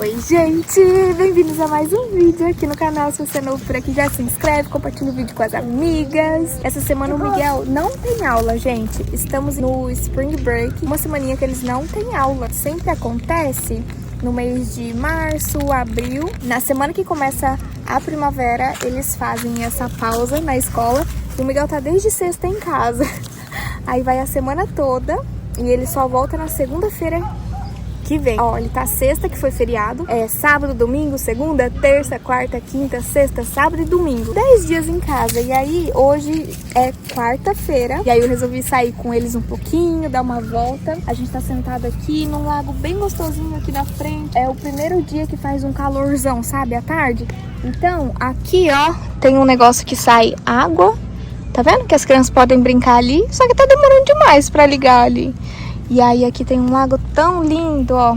Oi gente, bem-vindos a mais um vídeo aqui no canal. Se você é novo por aqui, já se inscreve, compartilha o vídeo com as amigas. Essa semana o Miguel não tem aula, gente. Estamos no Spring Break, uma semaninha que eles não têm aula. Sempre acontece no mês de março, abril. Na semana que começa a primavera, eles fazem essa pausa na escola. E o Miguel tá desde sexta em casa. Aí vai a semana toda e ele só volta na segunda-feira que vem. Ó, ele tá sexta, que foi feriado, sábado, domingo, segunda, terça, quarta, quinta, sexta, sábado e domingo. 10 dias em casa. E aí, hoje é quarta-feira. E aí eu resolvi sair com eles um pouquinho, dar uma volta. A gente tá sentado aqui num lago bem gostosinho aqui na frente. É o primeiro dia que faz um calorzão, sabe, à tarde. Então, aqui, ó, tem um negócio que sai água. Tá vendo que as crianças podem brincar ali? Só que tá demorando demais pra ligar ali. E aí aqui tem um lago tão lindo, ó.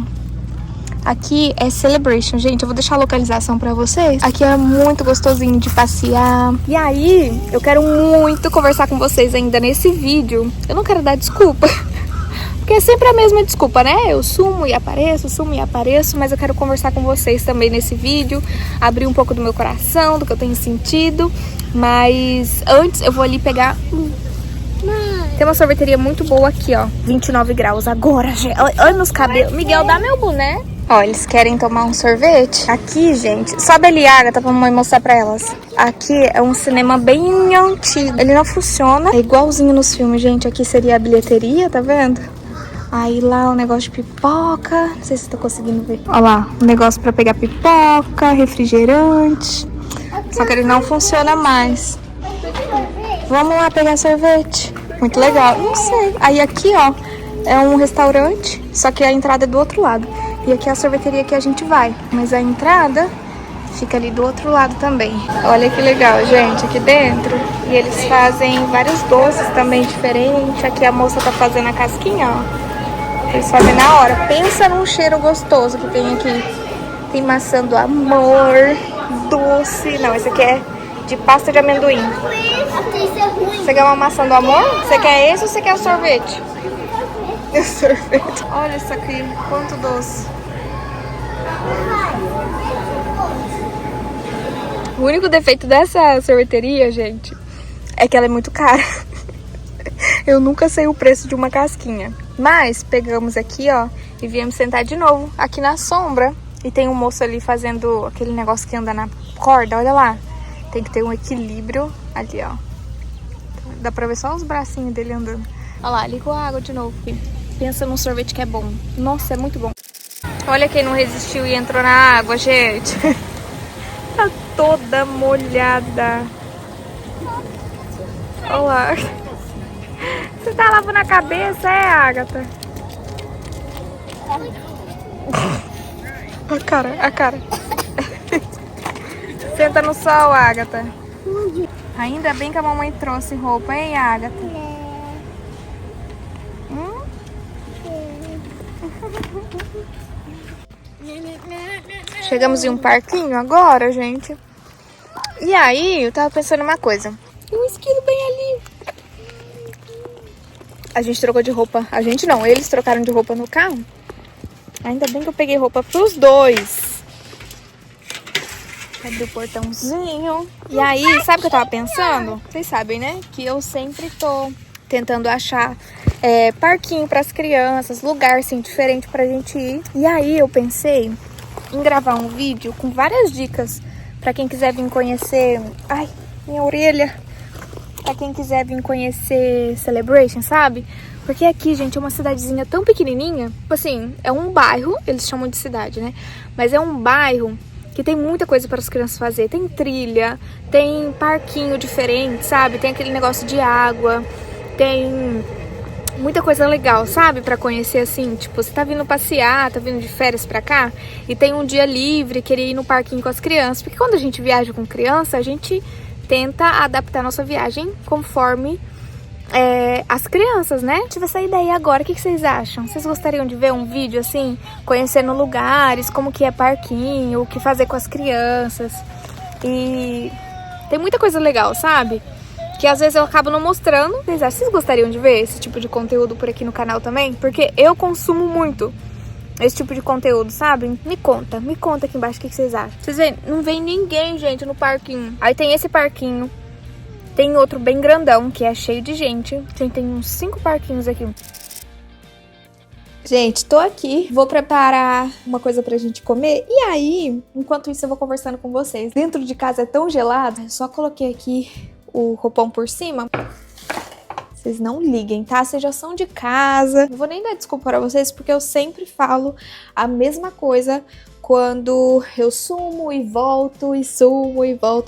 Aqui é Celebration, gente. Eu vou deixar a localização pra vocês. Aqui é muito gostosinho de passear. E aí, eu quero muito conversar com vocês ainda nesse vídeo. Eu não quero dar desculpa. Porque é sempre a mesma desculpa, né? Eu sumo e apareço, mas eu quero conversar com vocês também nesse vídeo. Abrir um pouco do meu coração, do que eu tenho sentido. Mas antes eu vou ali pegar... Tem uma sorveteria muito boa aqui, ó. 29 graus agora, gente. Olha meus cabelos. Miguel, dá meu boné. Ó, eles querem tomar um sorvete. Aqui, gente, sobe ali, Agatha, pra mamãe mostrar pra elas. Aqui é um cinema bem antigo. Ele não funciona. É igualzinho nos filmes, gente. Aqui seria a bilheteria, tá vendo? Aí lá o negócio de pipoca. Não sei se tá conseguindo ver. Ó lá, o negócio pra pegar pipoca, refrigerante. Só que ele não funciona mais. Vamos lá pegar sorvete. Muito legal. Não sei. Aí aqui, ó, é um restaurante, só que a entrada é do outro lado. E aqui é a sorveteria que a gente vai. Mas a entrada fica ali do outro lado também. Olha que legal, gente, aqui dentro. E eles fazem vários doces também diferentes. Aqui a moça tá fazendo a casquinha, ó. Eles fazem na hora. Pensa num cheiro gostoso que tem aqui. Tem maçã do amor, doce. Não, esse aqui é de pasta de amendoim. Você quer uma maçã do amor? Você quer esse ou você quer o sorvete? O sorvete. Olha isso aqui, quanto doce. O único defeito dessa sorveteria, gente, é que ela é muito cara. Eu nunca sei o preço de uma casquinha. Mas pegamos aqui, ó, e viemos sentar de novo aqui na sombra. E tem um moço ali fazendo aquele negócio que anda na corda, olha lá. Tem que ter um equilíbrio ali, ó. Dá pra ver só os bracinhos dele andando. Olha lá, ligou a água de novo. Pensa num sorvete que é bom. Nossa, é muito bom. Olha quem não resistiu e entrou na água, gente. Tá toda molhada. Olha lá. Você tá lavando a cabeça, Agatha? A cara. Senta no sol, Agatha. Ainda bem que a mamãe trouxe roupa, hein, Agatha? Chegamos em um parquinho agora, gente. E aí, eu tava pensando uma coisa. Tem um esquilo bem ali. A gente trocou de roupa. A gente não, eles trocaram de roupa no carro. Ainda bem que eu peguei roupa pros dois. Abri o portãozinho. E aí, sabe o que eu tava pensando? Vocês sabem, né? Que eu sempre tô tentando achar parquinho pras crianças, lugar assim diferente pra gente ir. E aí eu pensei em gravar um vídeo com várias dicas pra quem quiser vir conhecer... Ai, minha orelha! Pra quem quiser vir conhecer Celebration, sabe? Porque aqui, gente, é uma cidadezinha tão pequenininha. Tipo assim, é um bairro, eles chamam de cidade, né? Mas é um bairro que tem muita coisa para as crianças fazer. Tem trilha, tem parquinho diferente, sabe? Tem aquele negócio de água, tem muita coisa legal, sabe? Para conhecer assim, tipo, você tá vindo passear, tá vindo de férias pra cá e tem um dia livre, querer ir no parquinho com as crianças. Porque quando a gente viaja com criança, a gente tenta adaptar a nossa viagem conforme as crianças, né? Tive essa ideia agora, o que vocês acham? Vocês gostariam de ver um vídeo assim, conhecendo lugares, como que é parquinho, o que fazer com as crianças? E tem muita coisa legal, sabe? Que às vezes eu acabo não mostrando. Vocês gostariam de ver esse tipo de conteúdo por aqui no canal também? Porque eu consumo muito. esse tipo de conteúdo, sabe? Me conta aqui embaixo o que vocês acham. Vocês veem, não vem ninguém, gente, no parquinho. Aí tem esse parquinho, tem outro bem grandão, que é cheio de gente. Tem uns 5 parquinhos aqui. Gente, tô aqui, vou preparar uma coisa pra gente comer. E aí, enquanto isso eu vou conversando com vocês. Dentro de casa é tão gelado, eu só coloquei aqui o roupão por cima. Vocês não liguem, tá? Vocês já são de casa. Não vou nem dar desculpa pra vocês, porque eu sempre falo a mesma coisa quando eu sumo e volto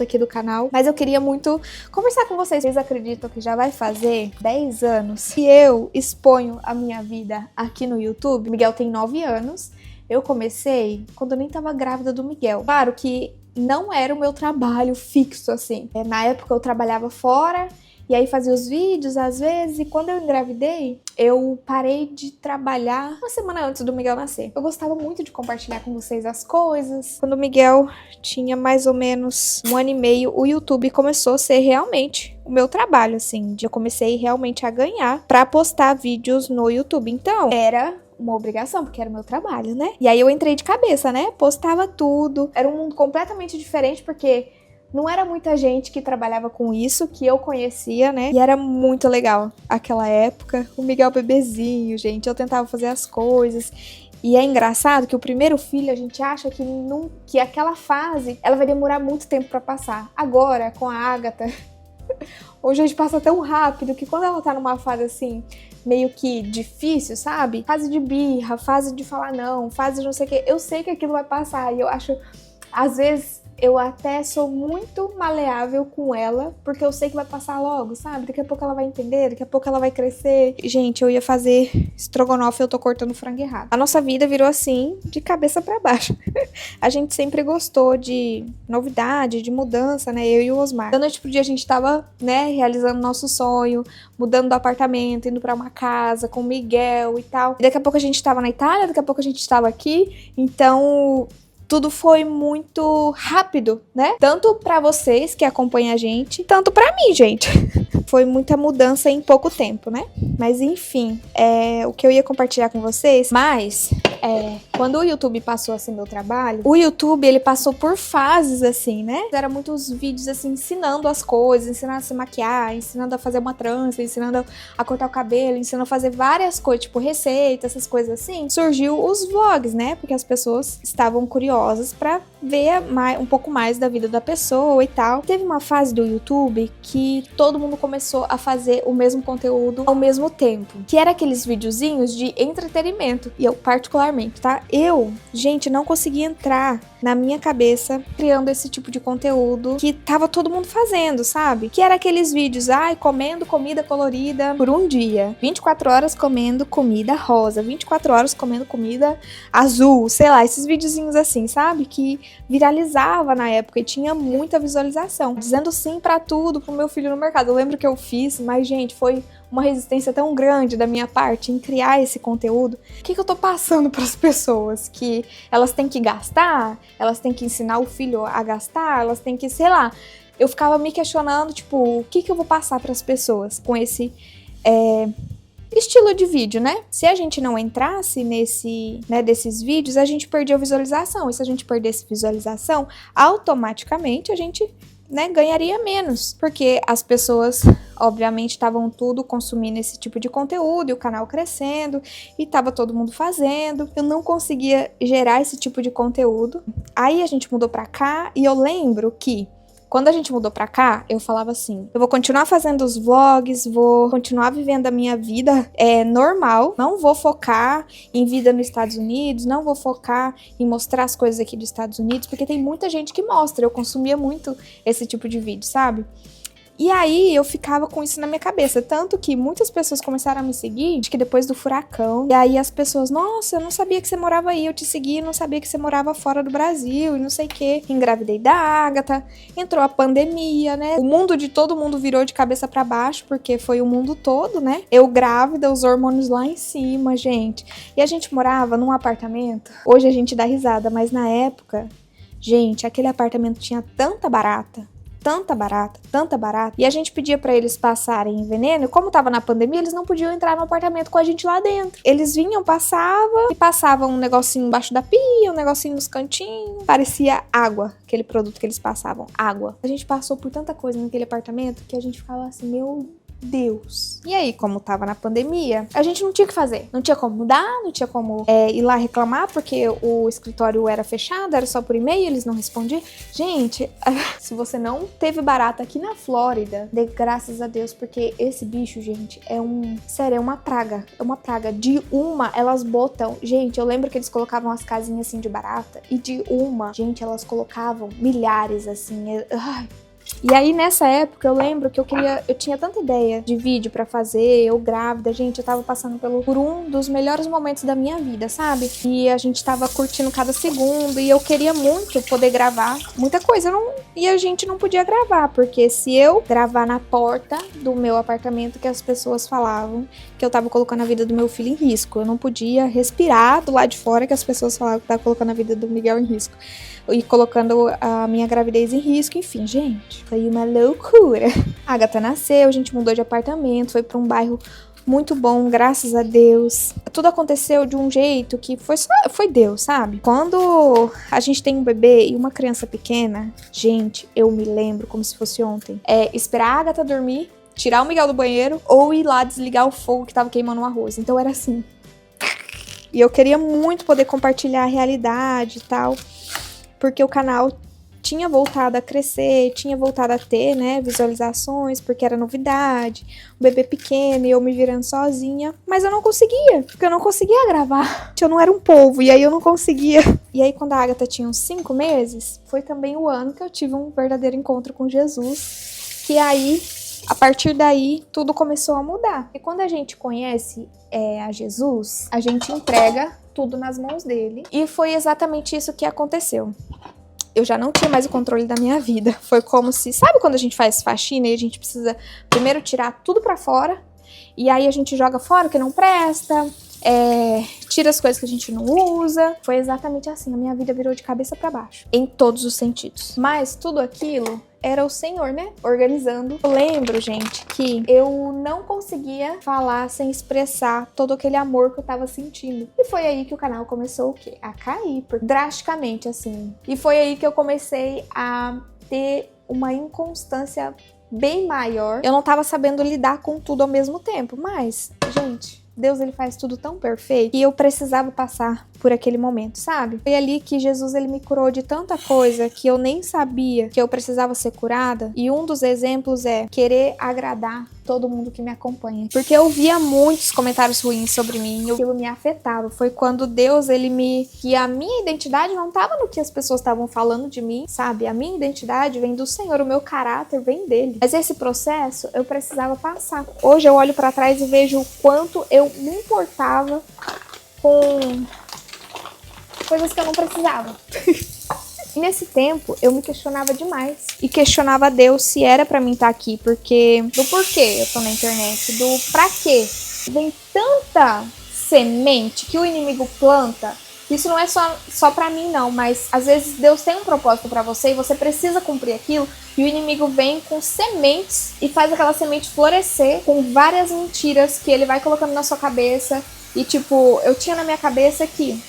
aqui do canal. Mas eu queria muito conversar com vocês. Vocês acreditam que já vai fazer 10 anos que eu exponho a minha vida aqui no YouTube? O Miguel tem 9 anos. Eu comecei quando eu nem tava grávida do Miguel. Claro que não era o meu trabalho fixo, assim. Na época eu trabalhava fora. E aí fazia os vídeos às vezes, e quando eu engravidei, eu parei de trabalhar uma semana antes do Miguel nascer. Eu gostava muito de compartilhar com vocês as coisas. Quando o Miguel tinha mais ou menos 1 ano e meio, o YouTube começou a ser realmente o meu trabalho, assim. Eu comecei realmente a ganhar pra postar vídeos no YouTube. Então, era uma obrigação, porque era o meu trabalho, né? E aí eu entrei de cabeça, né? Postava tudo. Era um mundo completamente diferente, porque não era muita gente que trabalhava com isso, que eu conhecia, né? E era muito legal aquela época. O Miguel bebezinho, gente, eu tentava fazer as coisas. E é engraçado que o primeiro filho, a gente acha que aquela fase, ela vai demorar muito tempo pra passar. Agora, com a Agatha, hoje a gente passa tão rápido que quando ela tá numa fase assim, meio que difícil, sabe? Fase de birra, fase de falar não, fase de não sei o quê. Eu sei que aquilo vai passar e eu acho, às vezes, eu até sou muito maleável com ela, porque eu sei que vai passar logo, sabe? Daqui a pouco ela vai entender, daqui a pouco ela vai crescer. Gente, eu ia fazer estrogonofe e eu tô cortando frango errado. A nossa vida virou assim, de cabeça pra baixo. A gente sempre gostou de novidade, de mudança, né? Eu e o Osmar. Da noite pro dia a gente tava, né, realizando nosso sonho, mudando do apartamento, indo pra uma casa com o Miguel e tal. E daqui a pouco a gente tava na Itália, daqui a pouco a gente tava aqui. Então, tudo foi muito rápido, né? Tanto pra vocês que acompanham a gente, tanto pra mim, gente. Foi muita mudança em pouco tempo, né? Mas enfim, o que eu ia compartilhar com vocês, quando o YouTube passou a ser meu trabalho, o YouTube, ele passou por fases, assim, né? Era muitos vídeos, assim, ensinando as coisas, ensinando a se maquiar, ensinando a fazer uma trança, ensinando a cortar o cabelo, ensinando a fazer várias coisas, tipo receitas, essas coisas assim. Surgiu os vlogs, né? Porque as pessoas estavam curiosas pra ver um pouco mais da vida da pessoa e tal. Teve uma fase do YouTube que todo mundo começou a fazer o mesmo conteúdo ao mesmo tempo, que era aqueles videozinhos de entretenimento. E eu, particularmente, tá? Gente, não conseguia entrar na minha cabeça criando esse tipo de conteúdo que tava todo mundo fazendo, sabe? Que era aqueles vídeos, comendo comida colorida por um dia, 24 horas comendo comida rosa, 24 horas comendo comida azul, sei lá, esses videozinhos assim, sabe? Que viralizava na época e tinha muita visualização, dizendo sim pra tudo pro meu filho no mercado. Eu lembro que eu fiz, mas, gente, foi uma resistência tão grande da minha parte em criar esse conteúdo. O que eu tô passando pras pessoas? Que elas têm que gastar? Elas têm que ensinar o filho a gastar? Elas têm que, sei lá. Eu ficava me questionando, tipo, o que eu vou passar pras pessoas com esse estilo de vídeo, né? Se a gente não entrasse desses vídeos, a gente perdia a visualização. E se a gente perdesse visualização, automaticamente a gente, ganharia menos, porque as pessoas, obviamente, estavam tudo consumindo esse tipo de conteúdo e o canal crescendo e tava todo mundo fazendo. Eu não conseguia gerar esse tipo de conteúdo. Aí a gente mudou pra cá e eu lembro que quando a gente mudou pra cá, eu falava assim, eu vou continuar fazendo os vlogs, vou continuar vivendo a minha vida normal, não vou focar em vida nos Estados Unidos, não vou focar em mostrar as coisas aqui dos Estados Unidos, porque tem muita gente que mostra, eu consumia muito esse tipo de vídeo, sabe? E aí eu ficava com isso na minha cabeça, tanto que muitas pessoas começaram a me seguir, acho que depois do furacão, e aí as pessoas, nossa, eu não sabia que você morava aí, eu te segui, não sabia que você morava fora do Brasil, e não sei o que. Engravidei da Agatha, entrou a pandemia, né? O mundo de todo mundo virou de cabeça pra baixo, porque foi o mundo todo, né? Eu grávida, os hormônios lá em cima, gente. E a gente morava num apartamento, hoje a gente dá risada, mas na época, gente, aquele apartamento tinha tanta barata, tanta barata, e a gente pedia pra eles passarem veneno, e como tava na pandemia, eles não podiam entrar no apartamento com a gente lá dentro. Eles vinham, passavam um negocinho embaixo da pia, um negocinho nos cantinhos, parecia água, aquele produto que eles passavam, água. A gente passou por tanta coisa naquele apartamento que a gente ficava assim, meu Deus. E aí, como tava na pandemia, a gente não tinha o que fazer. Não tinha como mudar, não tinha como ir lá reclamar, porque o escritório era fechado, era só por e-mail, eles não respondiam. Gente, se você não teve barata aqui na Flórida, dê graças a Deus, porque esse bicho, gente, sério, é uma praga. É uma praga. De uma, elas botam... Gente, eu lembro que eles colocavam as casinhas assim de barata, e de uma, gente, elas colocavam milhares, assim. E aí, nessa época, eu lembro que eu tinha tanta ideia de vídeo pra fazer, eu grávida, gente, eu tava passando por um dos melhores momentos da minha vida, sabe? E a gente tava curtindo cada segundo, e eu queria muito poder gravar muita coisa, e a gente não podia gravar, porque se eu gravar na porta do meu apartamento, que as pessoas falavam que eu tava colocando a vida do meu filho em risco, eu não podia respirar do lado de fora, que as pessoas falavam que eu tava colocando a vida do Miguel em risco. E colocando a minha gravidez em risco, enfim, gente, foi uma loucura. A Agatha nasceu, a gente mudou de apartamento, foi pra um bairro muito bom, graças a Deus. Tudo aconteceu de um jeito que foi Deus, sabe? Quando a gente tem um bebê e uma criança pequena, gente, eu me lembro como se fosse ontem. Esperar a Agatha dormir, tirar o Miguel do banheiro ou ir lá desligar o fogo que tava queimando o arroz. Então era assim. E eu queria muito poder compartilhar a realidade e tal, porque o canal tinha voltado a crescer, tinha voltado a ter, né, visualizações, porque era novidade, um bebê pequeno e eu me virando sozinha, mas eu não conseguia, porque eu não conseguia gravar, eu não era um polvo, e aí eu não conseguia. E aí quando a Agatha tinha uns 5 meses, foi também o ano que eu tive um verdadeiro encontro com Jesus, que aí, a partir daí, tudo começou a mudar. E quando a gente conhece a Jesus, a gente entrega tudo nas mãos dele. E foi exatamente isso que aconteceu. Eu já não tinha mais o controle da minha vida. Foi como se... Sabe quando a gente faz faxina e a gente precisa primeiro tirar tudo pra fora? E aí a gente joga fora o que não presta, tira as coisas que a gente não usa. Foi exatamente assim. A minha vida virou de cabeça pra baixo. Em todos os sentidos. Mas tudo aquilo... era o Senhor, né, organizando. Eu lembro, gente, que eu não conseguia falar sem expressar todo aquele amor que eu tava sentindo. E foi aí que o canal começou o quê? A cair, drasticamente, assim. E foi aí que eu comecei a ter uma inconstância bem maior. Eu não tava sabendo lidar com tudo ao mesmo tempo, mas, gente... Deus, ele faz tudo tão perfeito e eu precisava passar por aquele momento, sabe? Foi ali que Jesus, ele me curou de tanta coisa que eu nem sabia que eu precisava ser curada. E um dos exemplos é querer agradar todo mundo que me acompanha. Porque eu via muitos comentários ruins sobre mim e aquilo me afetava. Foi quando Deus, que a minha identidade não tava no que as pessoas estavam falando de mim, sabe? A minha identidade vem do Senhor, o meu caráter vem dele. Mas esse processo eu precisava passar. Hoje eu olho pra trás e vejo o quanto eu me importava com coisas que eu não precisava. E nesse tempo, eu me questionava demais. E questionava a Deus se era pra mim estar aqui. Porque do porquê eu tô na internet, do pra quê. Vem tanta semente que o inimigo planta. Isso não é só pra mim, não. Mas às vezes Deus tem um propósito pra você e você precisa cumprir aquilo. E o inimigo vem com sementes e faz aquela semente florescer com várias mentiras que ele vai colocando na sua cabeça. E tipo, eu tinha na minha cabeça que...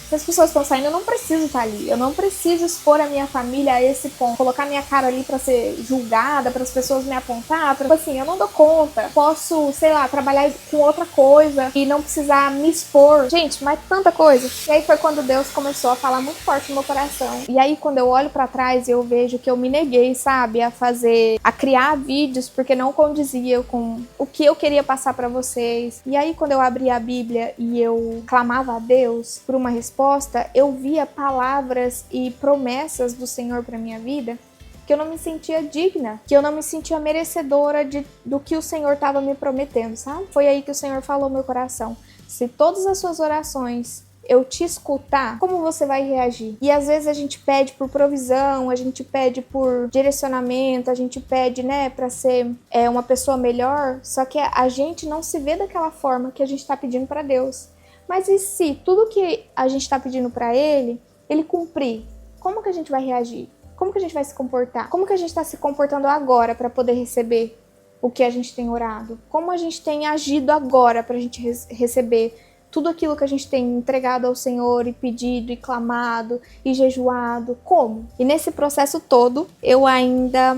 se as pessoas estão saindo, eu não preciso estar ali. Eu não preciso expor a minha família a esse ponto. Colocar minha cara ali pra ser julgada, para as pessoas me apontar. Tipo assim, eu não dou conta. Posso, sei lá, trabalhar com outra coisa e não precisar me expor. Gente, mas tanta coisa. E aí foi quando Deus começou a falar muito forte no meu coração. E aí quando eu olho pra trás, eu vejo que eu me neguei, sabe? A criar vídeos porque não condizia com o que eu queria passar pra vocês. E aí quando eu abri a Bíblia e eu clamava a Deus por uma resposta, eu via palavras e promessas do Senhor para minha vida que eu não me sentia digna, que eu não me sentia merecedora do que o Senhor estava me prometendo, sabe? Foi aí que o Senhor falou no meu coração: se todas as suas orações eu te escutar, como você vai reagir? E às vezes a gente pede por provisão, a gente pede por direcionamento, a gente pede, né, pra ser uma pessoa melhor, só que a gente não se vê daquela forma que a gente tá pedindo pra Deus. Mas e se tudo que a gente tá pedindo pra Ele cumprir? Como que a gente vai reagir? Como que a gente vai se comportar? Como que a gente está se comportando agora para poder receber o que a gente tem orado? Como a gente tem agido agora para a gente receber tudo aquilo que a gente tem entregado ao Senhor e pedido e clamado e jejuado? Como? E nesse processo todo, eu ainda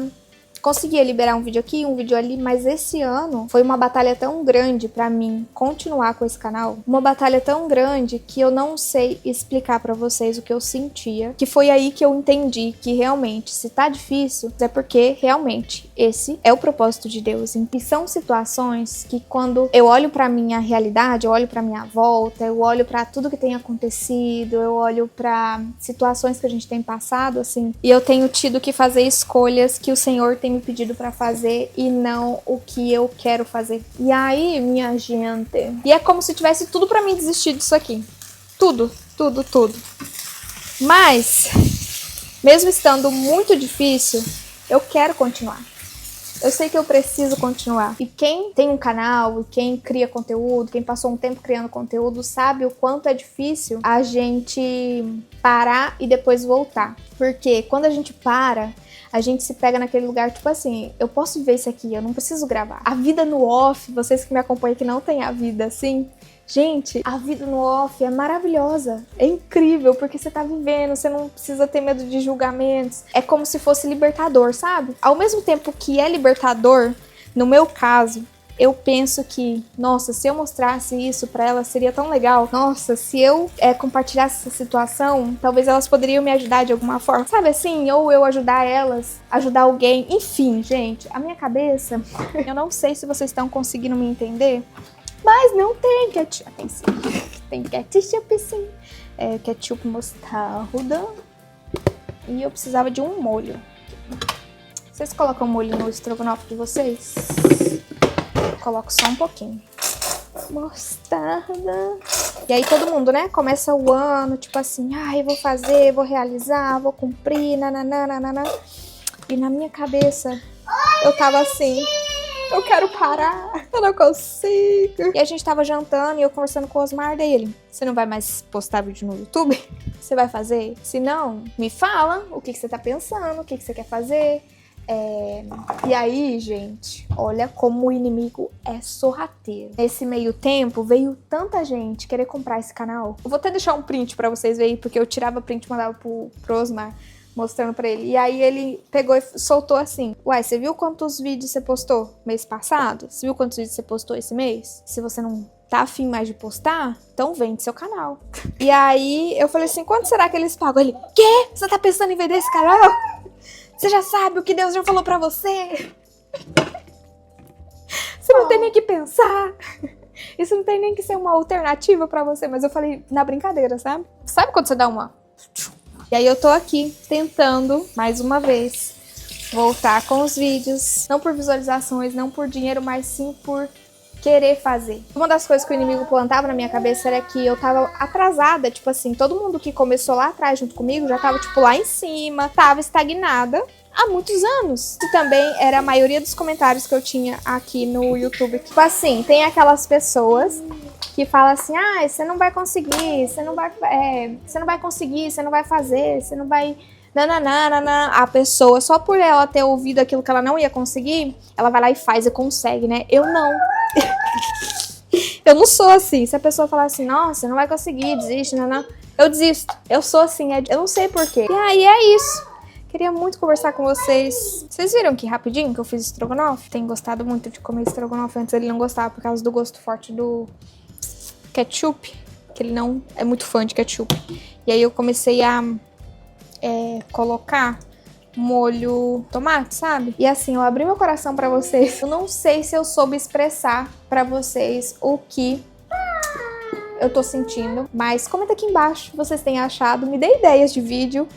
conseguia liberar um vídeo aqui, um vídeo ali, mas esse ano foi uma batalha tão grande pra mim continuar com esse canal. Uma batalha tão grande que eu não sei explicar pra vocês o que eu sentia. Que foi aí que eu entendi que realmente, se tá difícil, é porque realmente esse é o propósito de Deus. E são situações que quando eu olho pra minha realidade, eu olho pra minha volta, eu olho pra tudo que tem acontecido, eu olho pra situações que a gente tem passado, assim, e eu tenho tido que fazer escolhas que o Senhor tem me pedido pra fazer e não o que eu quero fazer. E aí, minha gente, e é como se tivesse tudo pra mim desistir disso aqui. Tudo, tudo, tudo. Mas, mesmo estando muito difícil, eu quero continuar. Eu sei que eu preciso continuar. E quem tem um canal, e quem cria conteúdo, quem passou um tempo criando conteúdo, sabe o quanto é difícil a gente parar e depois voltar. Porque quando a gente para, a gente se pega naquele lugar, tipo assim, eu posso ver isso aqui, eu não preciso gravar. A vida no off, vocês que me acompanham que não tem a vida assim, gente, a vida no off é maravilhosa, é incrível, porque você tá vivendo, você não precisa ter medo de julgamentos, é como se fosse libertador, sabe? Ao mesmo tempo que é libertador, no meu caso, eu penso que, nossa, se eu mostrasse isso pra elas seria tão legal. Nossa, se eu compartilhasse essa situação, talvez elas poderiam me ajudar de alguma forma. Sabe assim? Ou eu ajudar elas, ajudar alguém. Enfim, gente, a minha cabeça, eu não sei se vocês estão conseguindo me entender, mas não tem ketchup. Tem sim. Tem ketchup sim. Ketchup mostarda. E eu precisava de um molho. Vocês colocam molho no estrogonofe de vocês? Coloco só um pouquinho. Mostarda. E aí todo mundo, né? Começa o ano, tipo assim, ai, vou fazer, vou realizar, vou cumprir, nananana. E na minha cabeça, eu tava assim, eu quero parar, eu não consigo. E a gente tava jantando e eu conversando com o Osmar dele. Você não vai mais postar vídeo no YouTube? Você vai fazer? Se não, me fala o que você tá pensando, o que você quer fazer. E aí, gente, olha como o inimigo é sorrateiro. Nesse meio tempo, veio tanta gente querer comprar esse canal. Eu vou até deixar um print pra vocês verem, porque eu tirava print e mandava pro Osmar, mostrando pra ele. E aí ele pegou e soltou assim: uai, você viu quantos vídeos você postou mês passado? Você viu quantos vídeos você postou esse mês? Se você não tá afim mais de postar, então vende seu canal. E aí eu falei assim, quanto será que eles pagam? Ele, quê? Você tá pensando em vender esse canal? Você já sabe o que Deus já falou pra você? Você não tem nem que pensar. Isso não tem nem que ser uma alternativa pra você. Mas eu falei na brincadeira, sabe? Sabe quando você dá uma... E aí eu tô aqui tentando, mais uma vez, voltar com os vídeos. Não por visualizações, não por dinheiro, mas sim por querer fazer. Uma das coisas que o inimigo plantava na minha cabeça era que eu tava atrasada, tipo assim, todo mundo que começou lá atrás junto comigo já tava tipo lá em cima, tava estagnada há muitos anos. E também era a maioria dos comentários que eu tinha aqui no YouTube. Tipo assim, tem aquelas pessoas que falam assim, ah, você não vai conseguir, você não vai conseguir, você não vai fazer, você não vai... Nananana. A pessoa, só por ela ter ouvido aquilo que ela não ia conseguir, ela vai lá e faz e consegue, né? Eu não. Eu não sou assim. Se a pessoa falar assim, nossa, não vai conseguir, desiste, não, eu desisto. Eu sou assim, eu não sei porquê. E aí é isso. Queria muito conversar com vocês. Vocês viram que rapidinho que eu fiz estrogonofe? Tenho gostado muito de comer estrogonofe. Antes ele não gostava por causa do gosto forte do ketchup, que ele não é muito fã de ketchup. E aí eu comecei a colocar molho tomate, sabe? E assim, eu abri meu coração pra vocês. Eu não sei se eu soube expressar pra vocês o que eu tô sentindo, mas comenta aqui embaixo o que vocês têm achado. Me dê ideias de vídeo,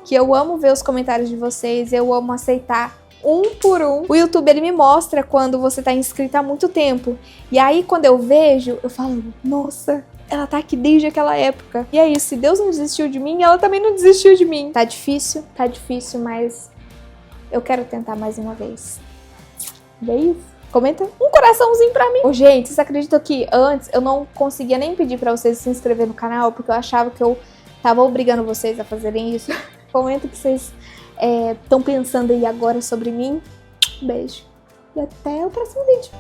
que eu amo ver os comentários de vocês, eu amo aceitar um por um. O YouTube, ele me mostra quando você tá inscrito há muito tempo. E aí, quando eu vejo, eu falo, nossa, ela tá aqui desde aquela época. E é isso, se Deus não desistiu de mim, ela também não desistiu de mim. Tá difícil, mas eu quero tentar mais uma vez. Beijo. Comenta um coraçãozinho pra mim. Gente, vocês acreditam que antes eu não conseguia nem pedir pra vocês se inscrever no canal, porque eu achava que eu tava obrigando vocês a fazerem isso? Comenta o que vocês estão pensando aí agora sobre mim. Beijo. E até o próximo vídeo.